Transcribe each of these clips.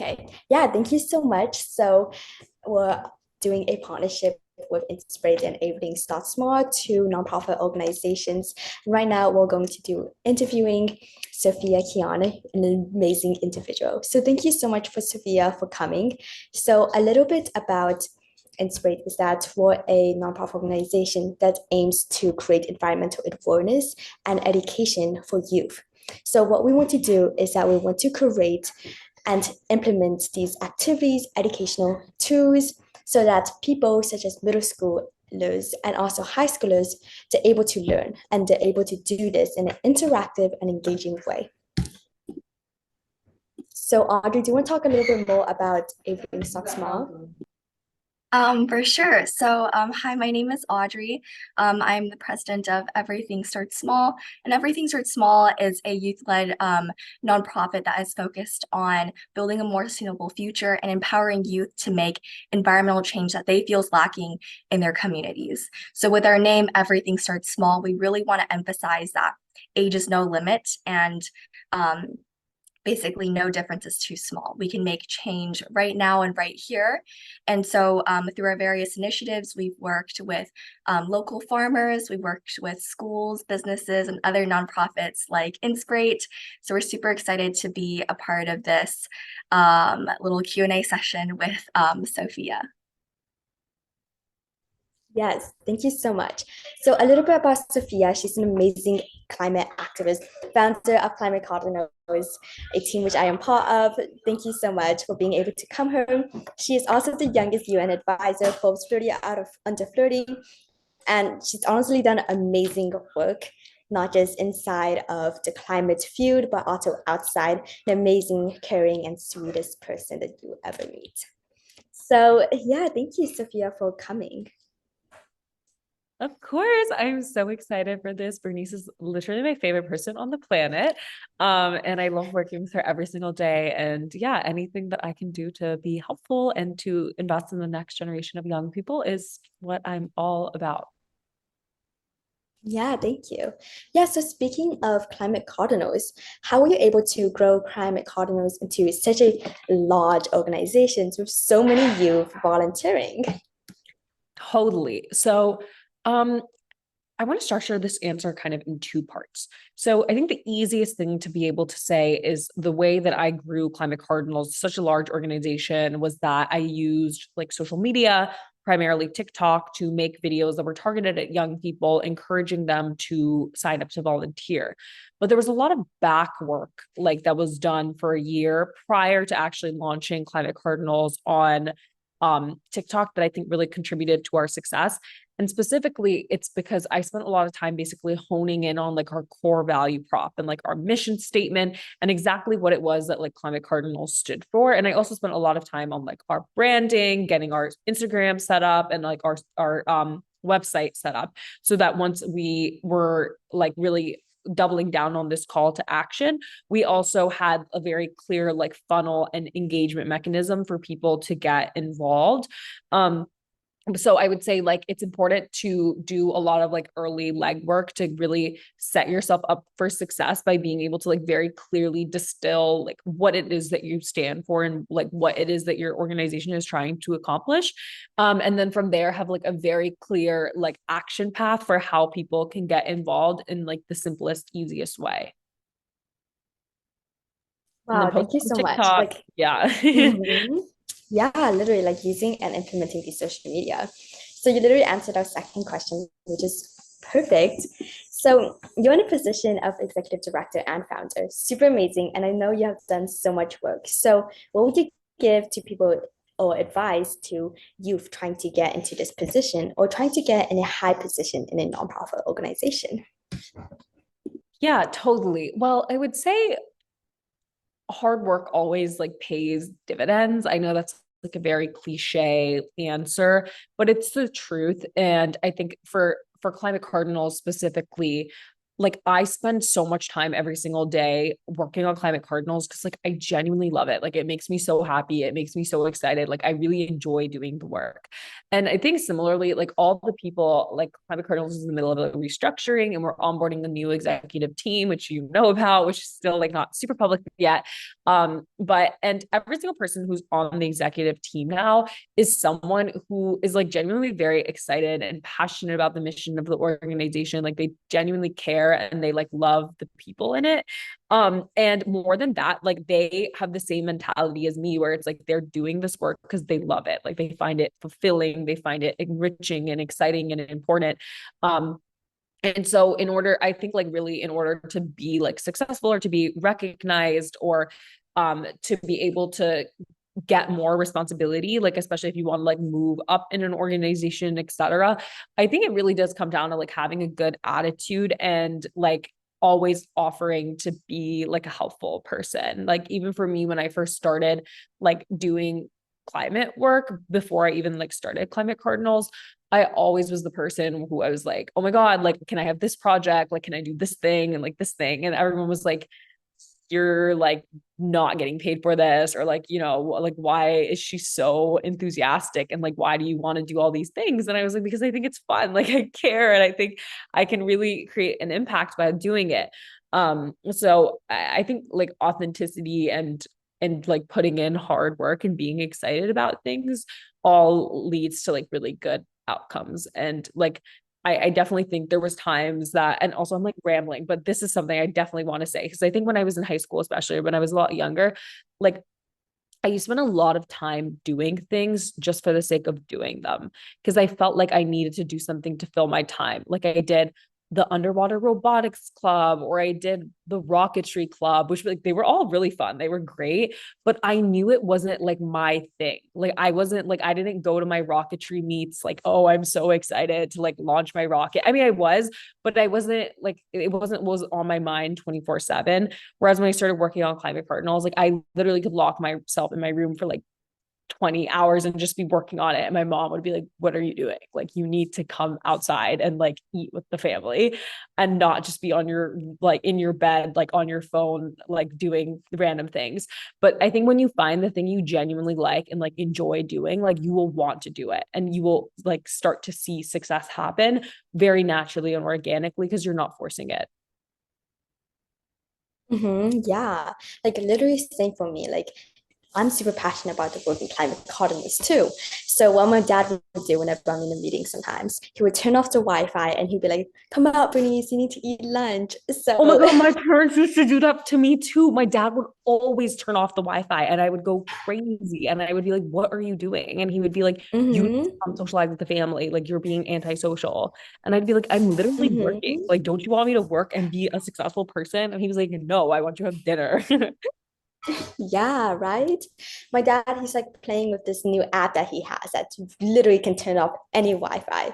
Okay. Yeah, thank you so much. So we're doing a partnership with Inspirate and Everything Start Small, two nonprofit organizations. And right now we're going to do interviewing Sophia Kianni, an amazing individual. So thank you so much for Sophia for coming. So a little bit about Inspirate is that we're a nonprofit organization that aims to create environmental awareness and education for youth. So what we want to do is that we want to create and implement these activities, educational tools, so that people such as middle schoolers and also high schoolers, they're able to learn and they're able to do this in an interactive and engaging way. So Audrey, do you want to talk a little bit more about Everything Start Small? For sure. Hi, my name is Audrey. I'm the president of Everything Starts Small, and Everything Starts Small is a youth-led nonprofit that is focused on building a more sustainable future and empowering youth to make environmental change that they feel is lacking in their communities. So, with our name, Everything Starts Small, we really want to emphasize that age is no limit and um, basically no difference is too small. We can make change right now and right here. Through our various initiatives, we've worked with local farmers, we've worked with schools, businesses, and other nonprofits like Inspirate. So we're super excited to be a part of this little Q&A session with Sophia. Yes, thank you so much. So a little bit about Sophia. She's an amazing climate activist, founder of Climate Cardinals, a team which I am part of. Thank you so much for being able to come home. She is also the youngest UN advisor, Forbes 30 out of under 30. And she's honestly done amazing work, not just inside of the climate field, but also outside, an amazing, caring, and sweetest person that you ever meet. So yeah, thank you, Sophia, for coming. Of course, I'm so excited for this. Bernice is literally my favorite person on the planet. And I love working with her every single day. And yeah, anything that I can do to be helpful and to invest in the next generation of young people is what I'm all about. Yeah, thank you. Yeah, so speaking of climate cardinals, how were you able to grow climate cardinals into such a large organization with so many youth volunteering? Totally. Um, I want to structure this answer kind of in two parts. So I think the easiest thing to be able to say is the way that I grew Climate Cardinals, such a large organization, was that I used like social media, primarily TikTok, to make videos that were targeted at young people, encouraging them to sign up to volunteer. But there was a lot of back work like that was done for a year prior to actually launching Climate Cardinals on TikTok that I think really contributed to our success. And specifically, it's because I spent a lot of time basically honing in on like our core value prop and like our mission statement and exactly what it was that like Climate Cardinals stood for. And I also spent a lot of time on like our branding, getting our Instagram set up and like our website set up so that once we were like really doubling down on this call to action, we also had a very clear like funnel and engagement mechanism for people to get involved. So I would say like it's important to do a lot of like early legwork to really set yourself up for success by being able to like very clearly distill like what it is that you stand for and like what it is that your organization is trying to accomplish. And then from there have like a very clear like action path for how people can get involved in like the simplest, easiest way. And then Wow, post thank you on so much. TikTok. Yeah. Mhm. Yeah, literally like using and implementing these social media. So you literally answered our second question, which is perfect. So you're in a position of executive director and founder, super amazing. And I know you have done so much work. So what would you give to people or advice to youth trying to get into this position or trying to get in a high position in a nonprofit organization? Yeah, totally. Well, I would say hard work always like pays dividends. I know that's like a very cliche answer, but it's the truth. And I think for Climate Cardinals specifically, like I spend so much time every single day working on climate cardinals because like I genuinely love it. Like it makes me so happy. It makes me so excited. Like I really enjoy doing the work. And I think similarly, like all the people, like climate cardinals is in the middle of a restructuring and we're onboarding a new executive team, which you know about, which is still like not super public yet. But and every single person who's on the executive team now is someone who is like genuinely very excited and passionate about the mission of the organization. Like they genuinely care and they like love the people in it. And more than that, like they have the same mentality as me where it's like they're doing this work because they love it. Like they find it fulfilling, they find it enriching and exciting and important. And so in order, I think like really in order to be like successful or to be recognized or to be able to get more responsibility, like especially if you want to like move up in an organization, etc. I think it really does come down to like having a good attitude and like always offering to be like a helpful person. Like even for me, when I first started like doing climate work before I even like started Climate Cardinals, I always was the person who I was like, oh my God, like, can I have this project? Like, can I do this thing and like this thing? And everyone was like, you're like not getting paid for this, or like, you know, like why is she so enthusiastic and like why do you want to do all these things? And I was like, because I think it's fun, like I care and I think I can really create an impact by doing it. So I think like authenticity and like putting in hard work and being excited about things all leads to like really good outcomes. And like I definitely think there was times that, and also I'm like rambling, but this is something I definitely want to say because I think when I was in high school, especially when I was a lot younger, like I used to spend a lot of time doing things just for the sake of doing them because I felt like I needed to do something to fill my time. Like I did the underwater robotics club or I did the rocketry club, which like they were all really fun. They were great, but I knew it wasn't like my thing. Like I wasn't like I didn't go to my rocketry meets like, oh, I'm so excited to like launch my rocket. I mean, I was, but I wasn't like it wasn't was on my mind 24/7. Whereas when I started working on Climate Cardinals, like I literally could lock myself in my room for like 20 hours and just be working on it. And my mom would be like, what are you doing? Like, you need to come outside and like eat with the family and not just be on your, like in your bed, like on your phone, like doing random things. But I think when you find the thing you genuinely like and like enjoy doing, like you will want to do it and you will like start to see success happen very naturally and organically because you're not forcing it. Yeah, like literally same for me. Like I'm super passionate about the work in climate economies too. So what my dad would do whenever I'm in a meeting sometimes, he would turn off the Wi-Fi and he'd be like, come out, Bernice, you need to eat lunch. Oh my So God, my parents used to do that to me too. My dad would always turn off the Wi-Fi and I would go crazy. And I would be like, what are you doing? And he would be like, you need to mhm, come socialize with the family. Like you're being antisocial. And I'd be like, I'm literally working. mhm. Like, don't you want me to work and be a successful person? And he was like, no, I want you to have dinner. Yeah, right. My dad, he's like playing with this new app that he has that literally can turn off any Wi-Fi.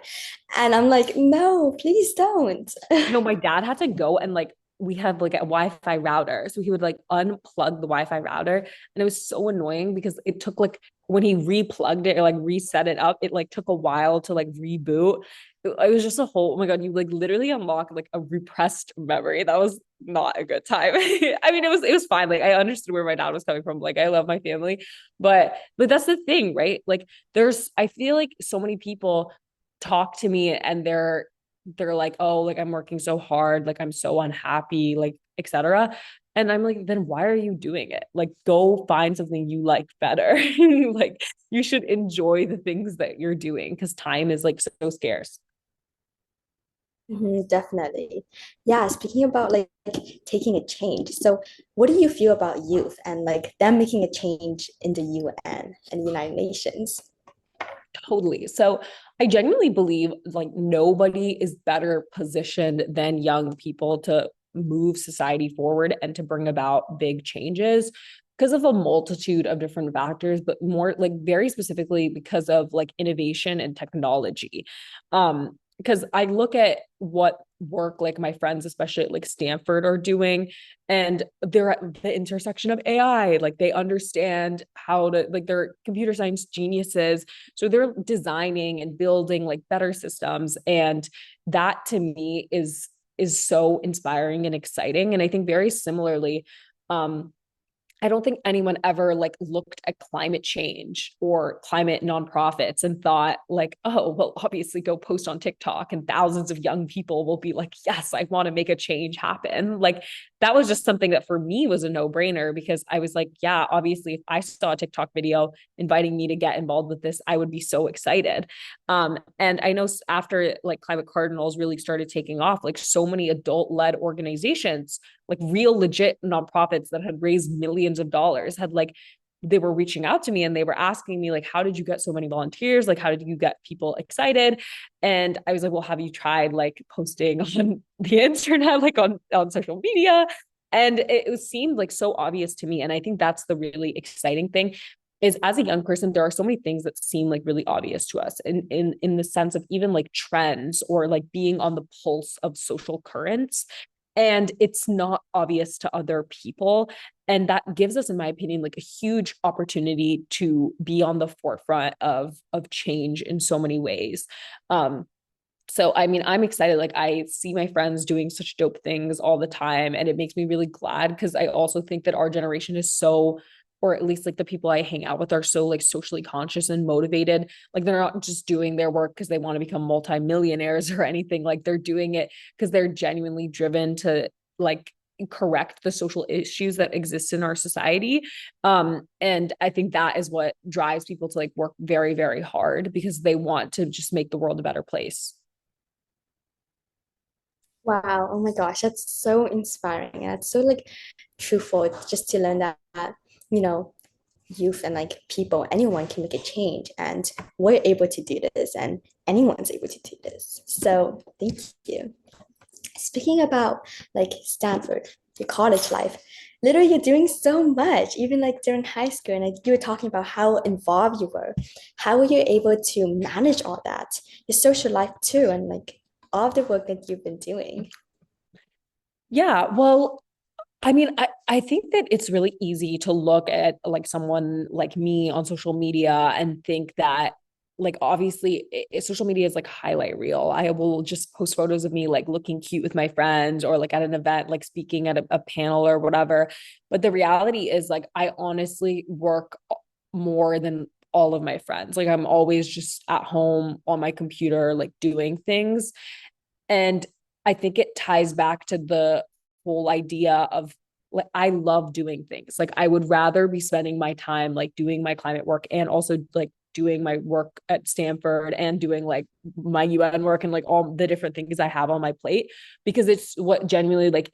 And I'm like, no, please don't. No, my dad had to go and like we have like a Wi-Fi router. So he would like unplug the Wi-Fi router. And it was so annoying because it took like when he replugged it or like reset it up, it like took a while to like reboot. It was just a whole, oh my God, you like literally unlock like a repressed memory. That was not a good time. I mean, it was fine. Like I understood where my dad was coming from. Like I love my family, but that's the thing, right? Like I feel like so many people talk to me and they're like, oh, like I'm working so hard, like I'm so unhappy, like etc. And I'm like, then why are you doing it? Like, go find something you like better. Like, you should enjoy the things that you're doing because time is like so scarce. Definitely. Yeah, speaking about like taking a change. So what do you feel about youth and like them making a change in the UN and the United Nations? Totally. So I genuinely believe like nobody is better positioned than young people to move society forward and to bring about big changes because of a multitude of different factors, but more like very specifically because of like innovation and technology. Because I look at what work like my friends, especially at like Stanford, are doing, and they're at the intersection of AI. Like they understand how to like they're computer science geniuses, so they're designing and building like better systems. And that to me is is so inspiring and exciting. And I think very similarly, I don't think anyone ever like looked at climate change or climate nonprofits and thought like, oh, well, obviously go post on TikTok and thousands of young people will be like, yes, I want to make a change happen. Like that was just something that for me was a no-brainer, because I was like, yeah, obviously if I saw a TikTok video inviting me to get involved with this, I would be so excited. And I know after like Climate Cardinals really started taking off, like so many adult-led organizations, like real legit nonprofits that had raised millions of dollars, had like, they were reaching out to me and they were asking me like, how did you get so many volunteers? Like, how did you get people excited? And I was like, well, have you tried like posting on the internet, like on social media? And it seemed like so obvious to me. And I think that's the really exciting thing, is as a young person, there are so many things that seem like really obvious to us in the sense of even like trends or like being on the pulse of social currents. And it's not obvious to other people. And that gives us, in my opinion, like a huge opportunity to be on the forefront of change in so many ways. So I mean, I'm excited. Like I see my friends doing such dope things all the time, and it makes me really glad, because I also think that our generation is so, or at least like the people I hang out with are so like socially conscious and motivated. Like they're not just doing their work because they want to become multimillionaires or anything. Like they're doing it because they're genuinely driven to like correct the social issues that exist in our society. And I think that is what drives people to like work very, very hard, because they want to just make the world a better place. Wow, oh my gosh, that's so inspiring. And that's so like truthful just to learn that, you know, youth and like people, anyone can make a change, and we're able to do this, and anyone's able to do this. So thank you. Speaking about like Stanford, your college life, literally you're doing so much, even like during high school, and like you were talking about how involved you were. How were you able to manage all that? Your social life too, and like all of the work that you've been doing. Yeah, well, I mean, I think that it's really easy to look at like someone like me on social media and think that like obviously social media is like highlight reel. I will just post photos of me like looking cute with my friends, or like at an event, like speaking at a panel or whatever. But the reality is like I honestly work more than all of my friends. Like I'm always just at home on my computer, like doing things. And I think it ties back to the whole idea of like, I love doing things. Like I would rather be spending my time like doing my climate work, and also like doing my work at Stanford and doing like my UN work and like all the different things I have on my plate, because it's what genuinely like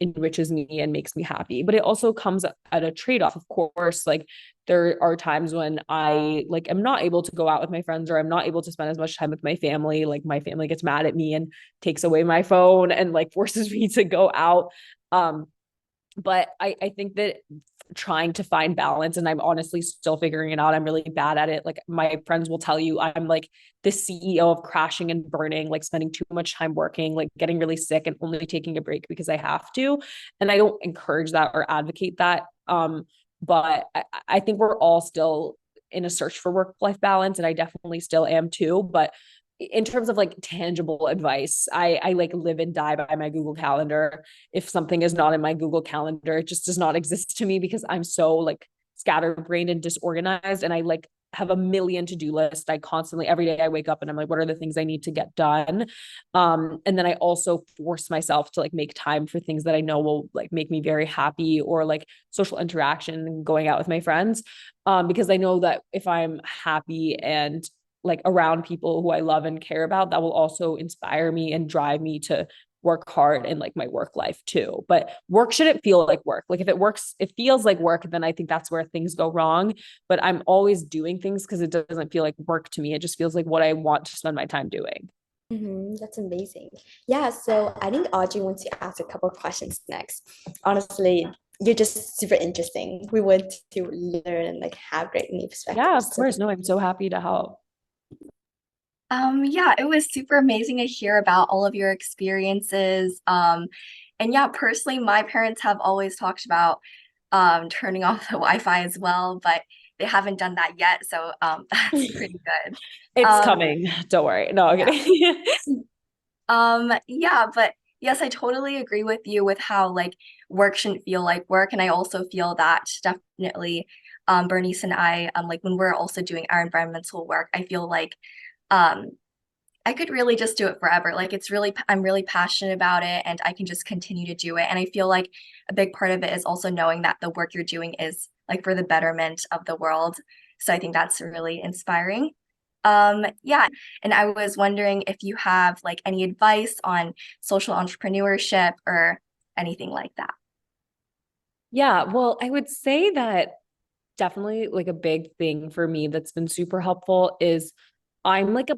enriches me and makes me happy. But it also comes at a trade-off, of course. Like there are times when I like am not able to go out with my friends, or I'm not able to spend as much time with my family. Like my family gets mad at me and takes away my phone and like forces me to go out. Um, but I think that trying to find balance, and I'm honestly still figuring it out. I'm really bad at it. Like my friends will tell you I'm like the CEO of crashing and burning, like spending too much time working, like getting really sick and only taking a break because I have to. And I don't encourage that or advocate that. But I think we're all still in a search for work-life balance, and I definitely still am too. But in terms of like tangible advice, I like live and die by my Google Calendar. If something is not in my Google Calendar, it just does not exist to me, because I'm so like scatterbrained and disorganized, and I like have a million to-do lists. I constantly, every day I wake up and I'm like, what are the things I need to get done? And then I also force myself to like make time for things that I know will like make me very happy, or like social interaction and going out with my friends. Because I know that if I'm happy and like around people who I love and care about, that will also inspire me and drive me to work hard in like my work life too. But work shouldn't feel like work. Like if it works, it feels like work, then I think that's where things go wrong. But I'm always doing things because it doesn't feel like work to me. It just feels like what I want to spend my time doing. That's amazing. Yeah, so I think Audrey wants to ask a couple of questions next. Honestly, you're just super interesting. We want to learn and like have great new Yeah, of perspectives. So course. No, I'm so happy to help. Yeah, it was super amazing to hear about all of your experiences. And yeah, personally, my parents have always talked about turning off the Wi-Fi as well, but they haven't done that yet, so that's pretty good. It's Um, coming. Don't worry. No, I'm yeah. kidding. Yeah, but Yes, I totally agree with you with how like work shouldn't feel like work. And I also feel that definitely Bernice and I, like when we're also doing our environmental work, I feel like um I could really just do it forever. Like it's really, I'm really passionate about it and I can just continue to do it. And I feel like a big part of it is also knowing that the work you're doing is like for the betterment of the world. So I think that's really inspiring. Yeah, and I was wondering if you have like any advice on social entrepreneurship or anything like that. Yeah, well, I would say that definitely like a big thing for me that's been super helpful is I'm like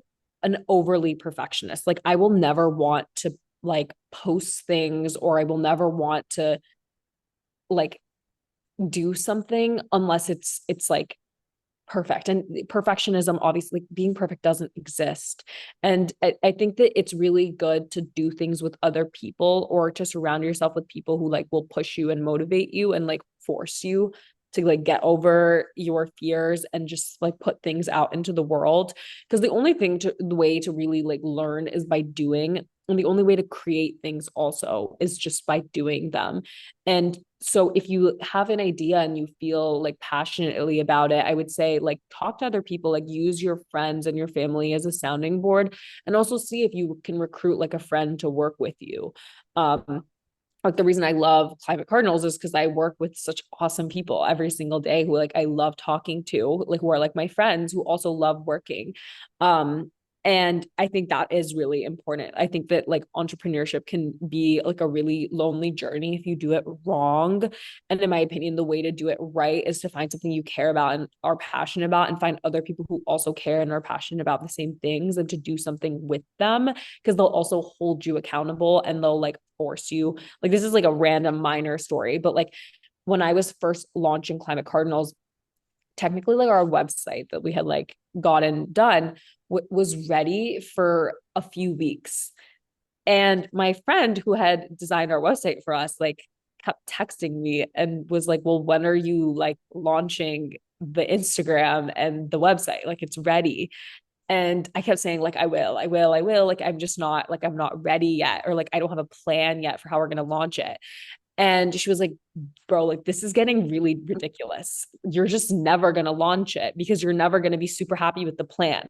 an overly perfectionist. Like I will never want to like post things, or I will never want to like do something unless it's like perfect. And perfectionism, obviously being perfect doesn't exist. And I think that it's really good to do things with other people, or to surround yourself with people who like will push you and motivate you and like force you to like get over your fears and just like put things out into the world. Because the way to really like learn is by doing. And the only way to create things also is just by doing them. And so if you have an idea and you feel like passionately about it, I would say like talk to other people, like use your friends and your family as a sounding board, and also see if you can recruit like a friend to work with you. Like the reason I love Climate Cardinals is because I work with such awesome people every single day who like I love talking to, like who are like my friends who also love working. Um, and I think that is really important. I think that like entrepreneurship can be like a really lonely journey if you do it wrong. And in my opinion, the way to do it right is to find something you care about and are passionate about, and find other people who also care and are passionate about the same things, and to do something with them, because they'll also hold you accountable and they'll like force you. Like this is like a random minor story, but like when I was first launching Climate Cardinals, technically like our website that we had like gotten done was ready for a few weeks. And my friend who had designed our website for us like kept texting me and was like, well, when are you like launching the Instagram and the website? Like it's ready. And I kept saying like, I will. Like, I'm just not like, I'm not ready yet. Or like, I don't have a plan yet for how we're going to launch it. And she was like, bro, like this is getting really ridiculous. You're just never going to launch it because you're never going to be super happy with the plan.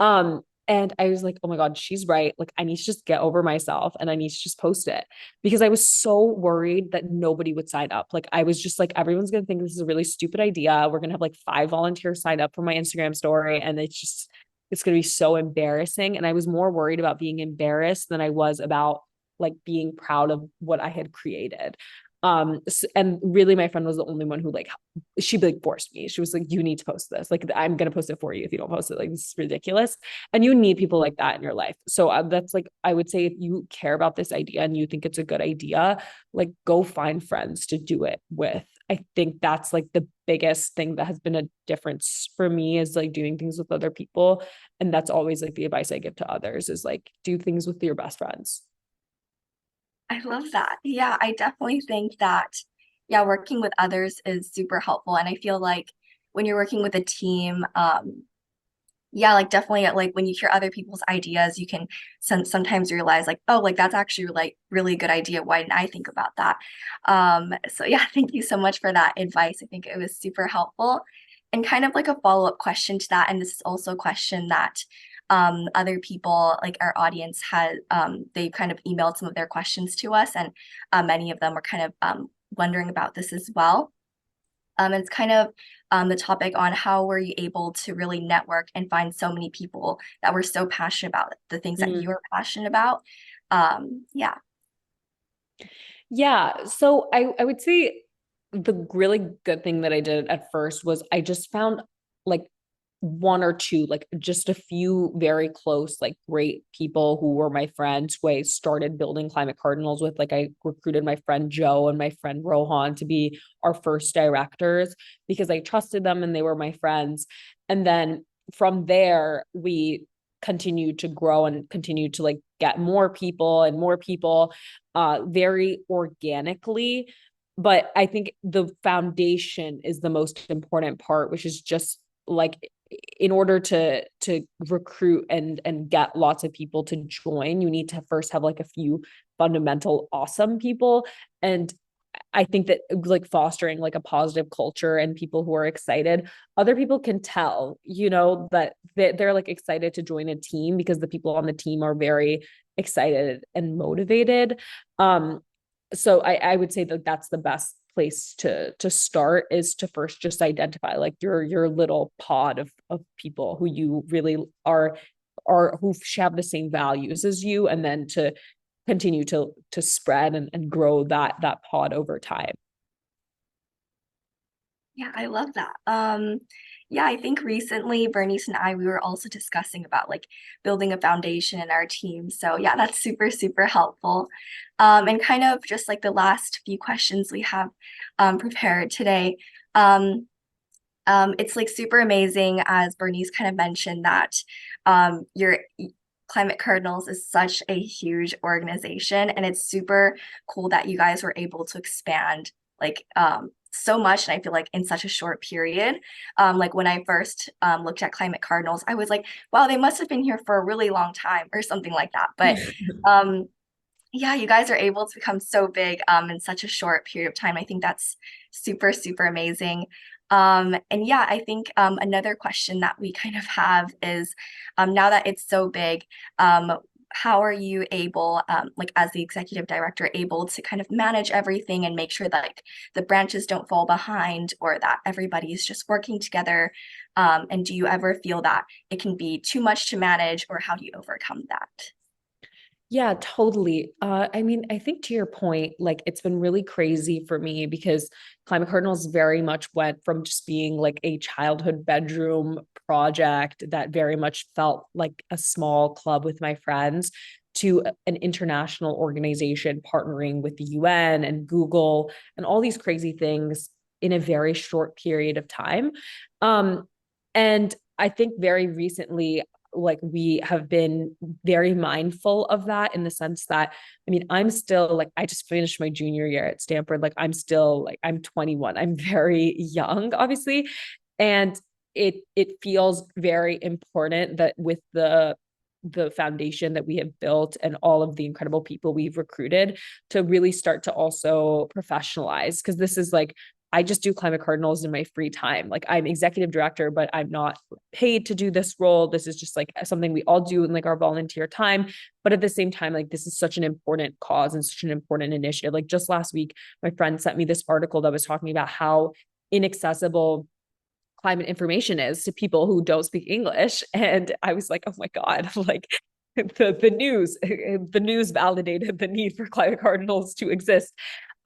And I was like, oh my God, she's right. Like I need to just get over myself and I need to just post it, because I was so worried that nobody would sign up. Like I was just like, everyone's going to think this is a really stupid idea. We're going to have like 5 volunteers sign up for my Instagram story. And it's going to be so embarrassing. And I was more worried about being embarrassed than I was about like being proud of what I had created. And really my friend was the only one who like, she like forced me. She was like, you need to post this. Like, I'm going to post it for you if you don't post it. Like, this is ridiculous. And you need people like that in your life. So that's like, I would say if you care about this idea and you think it's a good idea, like go find friends to do it with. I think that's like the biggest thing that has been a difference for me, is like doing things with other people. And that's always like the advice I give to others, is like do things with your best friends. I love that. Yeah, I definitely think that, yeah, working with others is super helpful. And I feel like when you're working with a team, yeah, like definitely like when you hear other people's ideas, you can sometimes realize like, oh, like that's actually like really good idea. Why didn't I think about that? So yeah, thank you so much for that advice. I think it was super helpful. And kind of like a follow-up question to that, and this is also a question that other people, like our audience has, they kind of emailed some of their questions to us, and many of them were kind of wondering about this as well. It's kind of the topic on how were you able to really network and find so many people that were so passionate about the things that you Mm. were passionate about. Yeah. Yeah. So I would say the really good thing that I did at first was I just found like one or two, like just a few very close, like great people who were my friends who I started building Climate Cardinals with. Like I recruited my friend Joe and my friend Rohan to be our first directors because I trusted them and they were my friends. And then from there, we continued to grow and continued to like get more people and more people, very organically. But I think the foundation is the most important part, which is just like, in order to recruit and get lots of people to join, you need to first have like a few fundamental awesome people. And I think that like fostering like a positive culture and people who are excited, other people can tell, that they're like excited to join a team because the people on the team are very excited and motivated. So I would say that that's the best place to start, is to first just identify like your little pod of people who you really are who have the same values as you, and then to continue to spread and grow that pod over time. Yeah, I love that. Yeah, I think recently Bernice and we were also discussing about like building a foundation in our team. So yeah, that's super, super helpful. And kind of just like the last few questions we have prepared today. It's like super amazing, as Bernice kind of mentioned, that your Climate Cardinals is such a huge organization, and it's super cool that you guys were able to expand like so much, and I feel like in such a short period. Like when I first looked at Climate Cardinals, I was like, wow, they must have been here for a really long time or something like that. But yeah, you guys are able to become so big in such a short period of time. I think that's super, super amazing. And yeah, I think another question that we kind of have is now that it's so big, how are you able, like as the executive director, able to kind of manage everything and make sure that like the branches don't fall behind, or that everybody is just working together? And do you ever feel that it can be too much to manage, or how do you overcome that? Yeah, totally. I mean, I think to your point, like it's been really crazy for me because Climate Cardinals very much went from just being like a childhood bedroom project that very much felt like a small club with my friends, to an international organization partnering with the UN and Google and all these crazy things in a very short period of time. And I think very recently, like we have been very mindful of that, in the sense that, I mean, I'm still like, I just finished my junior year at Stanford. Like I'm still like, I'm 21. I'm very young, obviously. And it feels very important that with the foundation that we have built and all of the incredible people we've recruited, to really start to also professionalize, because this is like, I just do Climate Cardinals in my free time. Like I'm executive director, but I'm not paid to do this role. This is just like something we all do in like our volunteer time. But at the same time, like this is such an important cause and such an important initiative. Like just last week, my friend sent me this article that was talking about how inaccessible climate information is to people who don't speak English. And I was like, oh my God, like the news validated the need for Climate Cardinals to exist.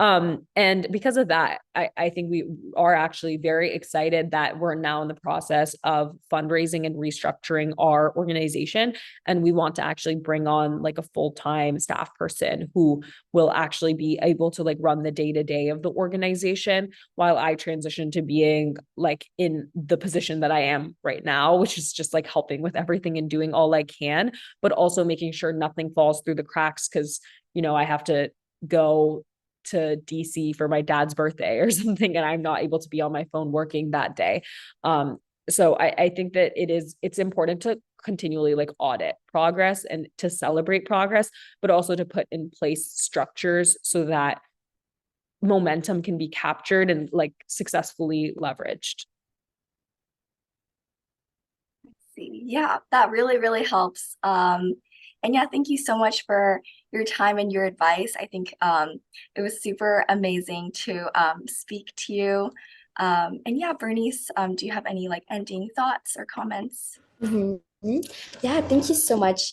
And because of that, I think we are actually very excited that we're now in the process of fundraising and restructuring our organization. And we want to actually bring on like a full-time staff person who will actually be able to like run the day-to-day of the organization, while I transition to being like in the position that I am right now, which is just like helping with everything and doing all I can, but also making sure nothing falls through the cracks. Cause, I have to go to DC for my dad's birthday or something, and I'm not able to be on my phone working that day. So I think that it's important to continually like audit progress and to celebrate progress, but also to put in place structures so that momentum can be captured and like successfully leveraged. Yeah, that really, really helps. And yeah, thank you so much for your time and your advice. I think it was super amazing to speak to you. And yeah, Bernice, do you have any like ending thoughts or comments? Mhm. Yeah, thank you so much.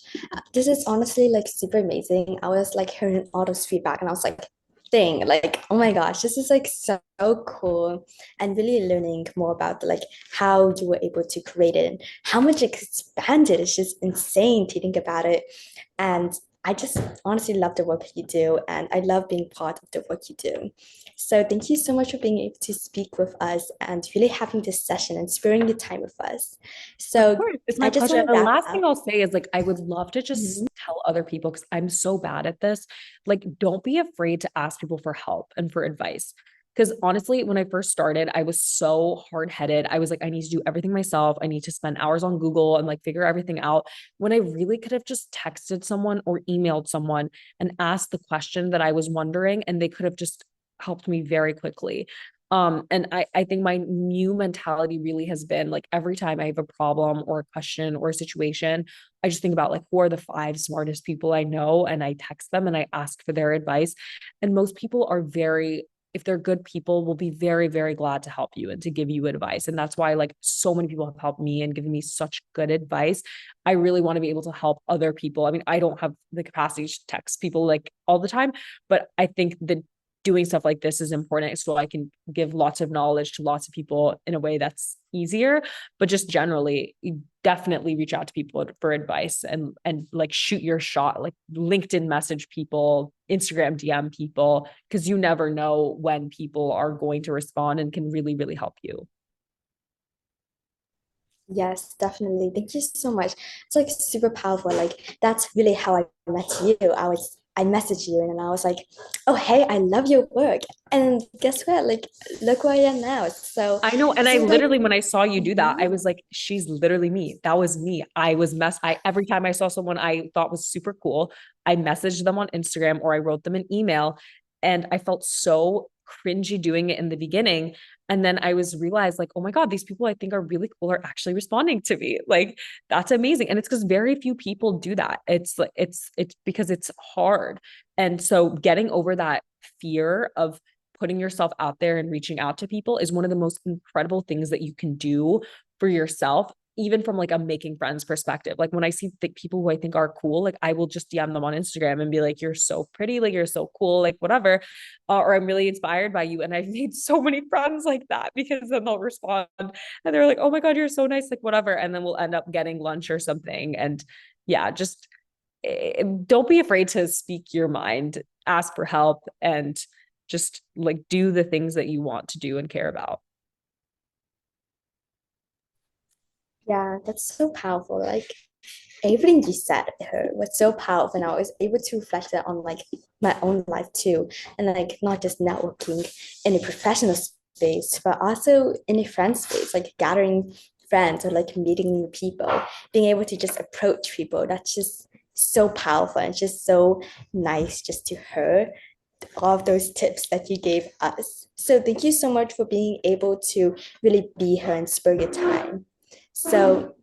This is honestly like super amazing. I was like hearing all this feedback and I was like, dang, like, oh my gosh, this is like so cool. And really learning more about like how you were able to create it and how much it expanded. It's just insane to think about it. And I just honestly love the work you do, and I love being part of the work you do. So thank you so much for being able to speak with us and really having this session and sparing the time with us. Of So course, it's my I just pleasure. want And to the wrap last thing up. I'll say is like, I would love to just Mhm. tell other people, because I'm so bad at this. Like, don't be afraid to ask people for help and for advice. Because honestly, when I first started, I was so hard-headed. I was like, I need to do everything myself. I need to spend hours on Google and like figure everything out, when I really could have just texted someone or emailed someone and asked the question that I was wondering, and they could have just helped me very quickly. And I think my new mentality really has been like, every time I have a problem or a question or a situation, I just think about like, who are the 5 smartest people I know, and I text them and I ask for their advice. And most people are very, if they're good people, will be very, very glad to help you and to give you advice. And that's why like so many people have helped me and given me such good advice. I really want to be able to help other people. I mean, I don't have the capacity to text people like all the time, but I think that doing stuff like this is important so I can give lots of knowledge to lots of people in a way that's easier. But just generally, you definitely reach out to people for advice, and like shoot your shot, like LinkedIn message people, Instagram DM people, because you never know when people are going to respond and can really, really help you. Yes, definitely. Thank you so much. It's like super powerful. Like that's really how I met you. I messaged you and I was like, oh hey, I love your work. And guess what? Like look where I am now. So I know. And it's I just like literally, when I saw you do that, I mhm. was like, she's literally me. That was me. Every time I saw someone I thought was super cool, I messaged them on Instagram or I wrote them an email, and I felt so cringy doing it in the beginning. And then I was realized like, oh my God, these people I think are really cool are actually responding to me. Like, that's amazing. And it's because very few people do that. It's like, it's because it's hard. And so getting over that fear of putting yourself out there and reaching out to people is one of the most incredible things that you can do for yourself, even from like a making friends perspective. Like when I see people who I think are cool, like I will just DM them on Instagram and be like, you're so pretty, like you're so cool, like whatever, or I'm really inspired by you. And I've made so many friends like that, because then they'll respond and they're like, oh my God, you're so nice, like whatever. And then we'll end up getting lunch or something. And yeah, just don't be afraid to speak your mind, ask for help, and just like do the things that you want to do and care about. Yeah, that's so powerful. Like everything you said her was so powerful, and I was able to reflect that on like my own life too. And like not just networking in a professional space, but also in a friend space, like gathering friends or like meeting new people, being able to just approach people. That's just so powerful and just so nice just to hear all of those tips that you gave us. So thank you so much for being able to really be here and spare your time. So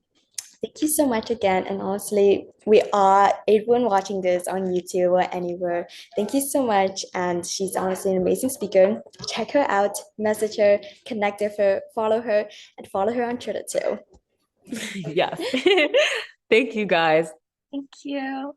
thank you so much again. And honestly, we are everyone watching this on YouTube or anywhere. Thank you so much. And she's honestly an amazing speaker. Check her out, message her, connect with her, and follow her on Twitter too. Yes. Thank you guys. Thank you.